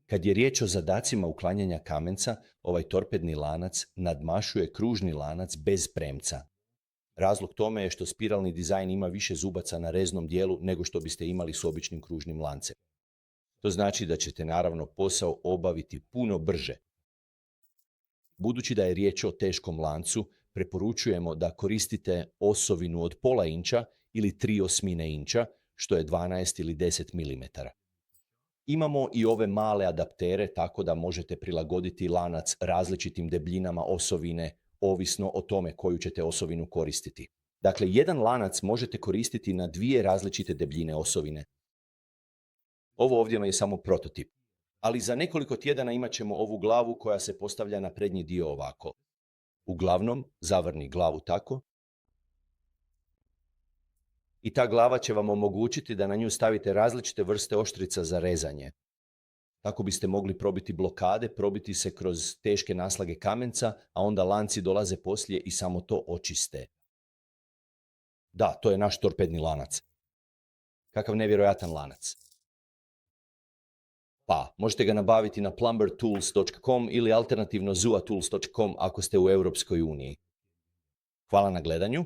Kad je riječ o zadacima uklanjanja kamenca, ovaj torpedni lanac nadmašuje kružni lanac bez premca. Razlog tome je što spiralni dizajn ima više zubaca na reznom dijelu nego što biste imali s običnim kružnim lancem. To znači da ćete naravno posao obaviti puno brže. Budući da je riječ o teškom lancu, preporučujemo da koristite osovinu od pola inča ili 3/8 inča, što je 12 ili 10 mm. Imamo i ove male adaptere, tako da možete prilagoditi lanac različitim debljinama osovine, ovisno o tome koju ćete osovinu koristiti. Dakle, jedan lanac možete koristiti na 2 različite debljine osovine. Ovo ovdje je samo prototip, ali za nekoliko tjedana imat ćemo ovu glavu koja se postavlja na prednji dio ovako. Uglavnom, zavrni glavu tako. I ta glava će vam omogućiti da na nju stavite različite vrste oštrica za rezanje. Tako biste mogli probiti blokade, probiti se kroz teške naslage kamenca, a onda lanci dolaze poslije i samo to očiste. Da, to je naš torpedni lanac. Kakav nevjerojatan lanac. Pa, možete ga nabaviti na plumbertools.com ili alternativno zuatools.com ako ste u Europskoj uniji. Hvala na gledanju.